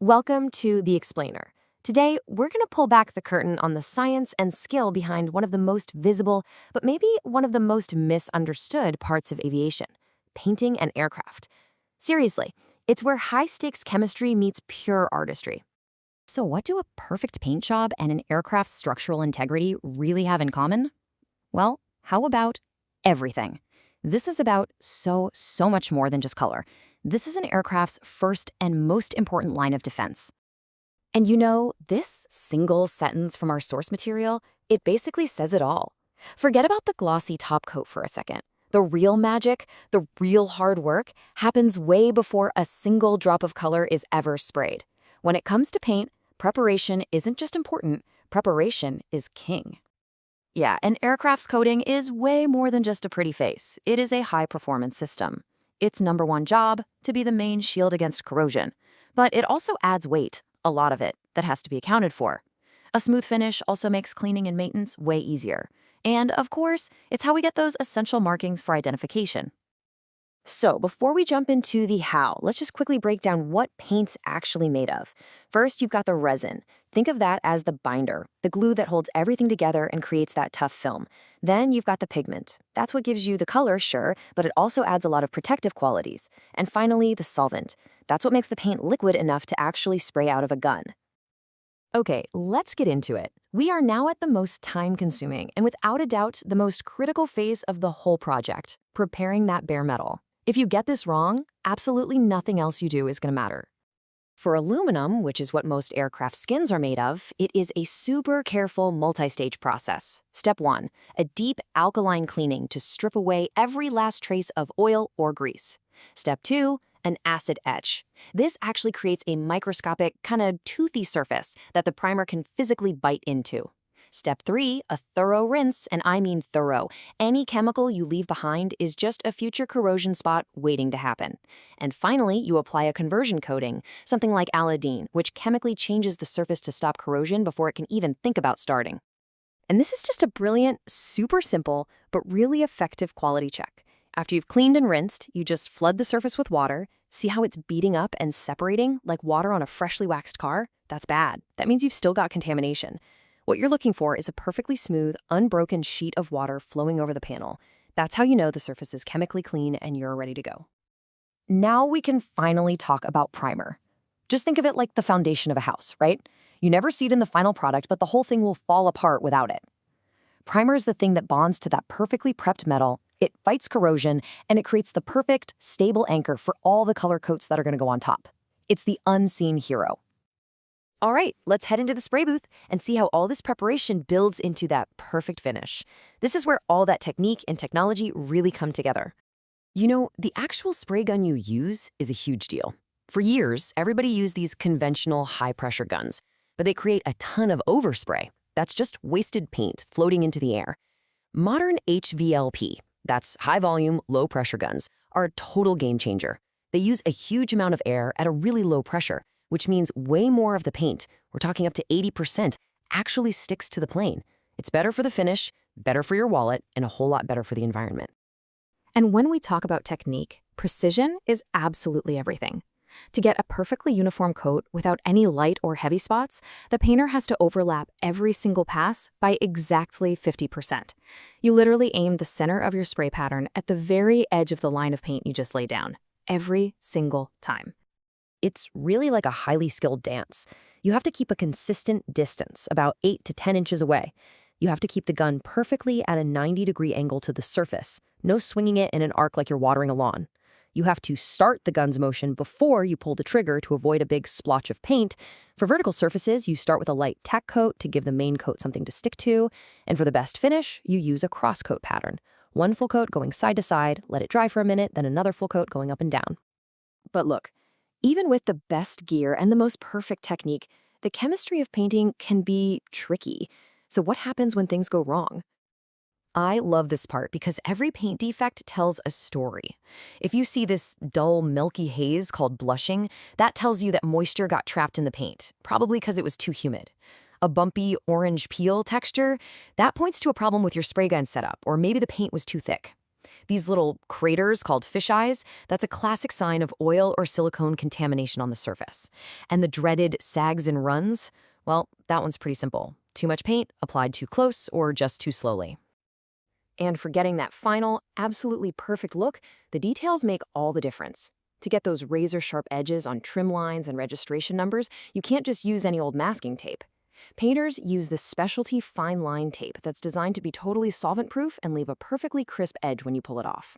Welcome to The Explainer. Today, we're going to pull back the curtain on the science and skill behind one of the most visible, but maybe one of the most misunderstood parts of aviation, painting an aircraft. Seriously, it's where high-stakes chemistry meets pure artistry. So what do a perfect paint job and an aircraft's structural integrity really have in common? Well, how about everything? This is about so much more than just color. This is an aircraft's first and most important line of defense. And you know, this single sentence from our source material, it basically says it all. Forget about the glossy top coat for a second. The real magic, the real hard work, happens way before a single drop of color is ever sprayed. When it comes to paint, preparation isn't just important, preparation is king. Yeah, an aircraft's coating is way more than just a pretty face. It is a high-performance system. Its number one job, to be the main shield against corrosion. But it also adds weight, a lot of it, that has to be accounted for. A smooth finish also makes cleaning and maintenance way easier. And, of course, it's how we get those essential markings for identification. So, before we jump into the how, let's just quickly break down what paint's actually made of. First, you've got the resin. Think of that as the binder, the glue that holds everything together and creates that tough film. Then you've got the pigment. That's what gives you the color, sure, but it also adds a lot of protective qualities. And finally, the solvent. That's what makes the paint liquid enough to actually spray out of a gun. Okay, let's get into it. We are now at the most time-consuming and without a doubt the most critical phase of the whole project, preparing that bare metal. If you get this wrong, absolutely nothing else you do is going to matter. For aluminum, which is what most aircraft skins are made of, it is a super careful multi-stage process. Step 1, a deep alkaline cleaning to strip away every last trace of oil or grease. Step 2, an acid etch. This actually creates a microscopic, kind of toothy surface that the primer can physically bite into. Step 3, a thorough rinse, and I mean thorough. Any chemical you leave behind is just a future corrosion spot waiting to happen. And finally, you apply a conversion coating, something like alidine, which chemically changes the surface to stop corrosion before it can even think about starting. And this is just a brilliant, super simple, but really effective quality check. After you've cleaned and rinsed, you just flood the surface with water, see how it's beating up and separating like water on a freshly waxed car? That's bad. That means you've still got contamination. What you're looking for is a perfectly smooth, unbroken sheet of water flowing over the panel. That's how you know the surface is chemically clean and you're ready to go. Now we can finally talk about primer. Just think of it like the foundation of a house, right? You never see it in the final product, but the whole thing will fall apart without it. Primer is the thing that bonds to that perfectly prepped metal, it fights corrosion, and it creates the perfect, stable anchor for all the color coats that are going to go on top. It's the unseen hero. All right, let's head into the spray booth and see how all this preparation builds into that perfect finish. This is where all that technique and technology really come together. You know, the actual spray gun you use is a huge deal. For years, everybody used these conventional high-pressure guns, but they create a ton of overspray. That's just wasted paint floating into the air. Modern HVLP, that's high-volume, low-pressure guns, are a total game changer. They use a huge amount of air at a really low pressure, which means way more of the paint, we're talking up to 80%, actually sticks to the plane. It's better for the finish, better for your wallet, and a whole lot better for the environment. And when we talk about technique, precision is absolutely everything. To get a perfectly uniform coat without any light or heavy spots, the painter has to overlap every single pass by exactly 50%. You literally aim the center of your spray pattern at the very edge of the line of paint you just laid down, every single time. It's really like a highly skilled dance. You have to keep a consistent distance, about 8 to 10 inches away. You have to keep the gun perfectly at a 90-degree angle to the surface, no swinging it in an arc like you're watering a lawn. You have to start the gun's motion before you pull the trigger to avoid a big splotch of paint. For vertical surfaces, you start with a light tack coat to give the main coat something to stick to. And for the best finish, you use a cross coat pattern. One full coat going side to side, let it dry for a minute, then another full coat going up and down. But look, even with the best gear and the most perfect technique, the chemistry of painting can be tricky. So what happens when things go wrong? I love this part because every paint defect tells a story. If you see this dull, milky haze called blushing, that tells you that moisture got trapped in the paint, probably because it was too humid. A bumpy orange peel texture, that points to a problem with your spray gun setup, or maybe the paint was too thick. These little craters called fish eyes, that's a classic sign of oil or silicone contamination on the surface. And the dreaded sags and runs, well, that one's pretty simple. Too much paint, applied too close, or just too slowly. And for getting that final, absolutely perfect look, the details make all the difference. To get those razor-sharp edges on trim lines and registration numbers, you can't just use any old masking tape. Painters use this specialty fine line tape that's designed to be totally solvent-proof and leave a perfectly crisp edge when you pull it off.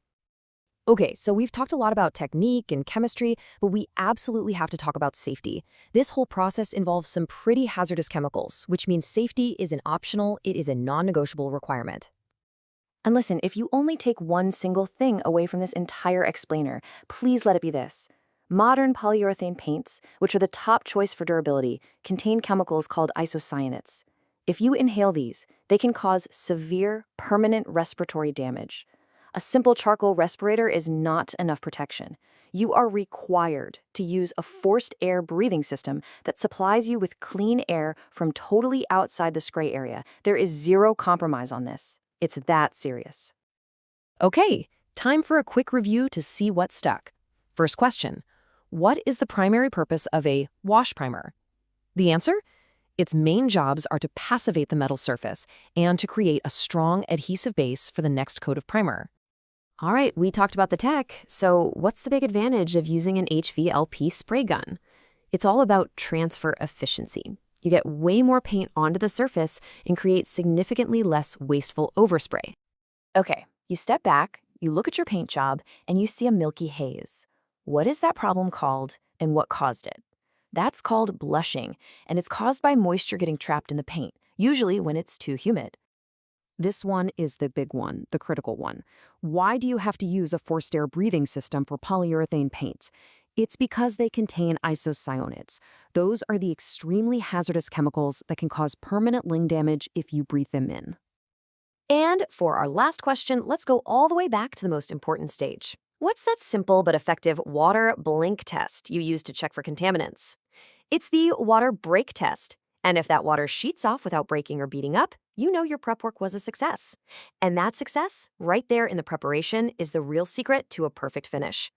Okay, so we've talked a lot about technique and chemistry, but we absolutely have to talk about safety. This whole process involves some pretty hazardous chemicals, which means safety isn't optional, it is a non-negotiable requirement. And listen, if you only take one single thing away from this entire explainer, please let it be this. Modern polyurethane paints, which are the top choice for durability, contain chemicals called isocyanates. If you inhale these, they can cause severe, permanent respiratory damage. A simple charcoal respirator is not enough protection. You are required to use a forced air breathing system that supplies you with clean air from totally outside the spray area. There is zero compromise on this. It's that serious. Okay, time for a quick review to see what stuck. First question, what is the primary purpose of a wash primer? The answer? Its main jobs are to passivate the metal surface and to create a strong adhesive base for the next coat of primer. All right, we talked about the tech, so what's the big advantage of using an HVLP spray gun? It's all about transfer efficiency. You get way more paint onto the surface and create significantly less wasteful overspray. Okay, you step back, you look at your paint job, and you see a milky haze. What is that problem called, and what caused it? That's called blushing, and it's caused by moisture getting trapped in the paint, usually when it's too humid. This one is the big one, the critical one. Why do you have to use a forced air breathing system for polyurethane paints? It's because they contain isocyanates. Those are the extremely hazardous chemicals that can cause permanent lung damage if you breathe them in. And for our last question, let's go all the way back to the most important stage. What's that simple but effective water blink test you use to check for contaminants? It's the water break test. And if that water sheets off without breaking or beating up, you know your prep work was a success. And that success, right there in the preparation, is the real secret to a perfect finish.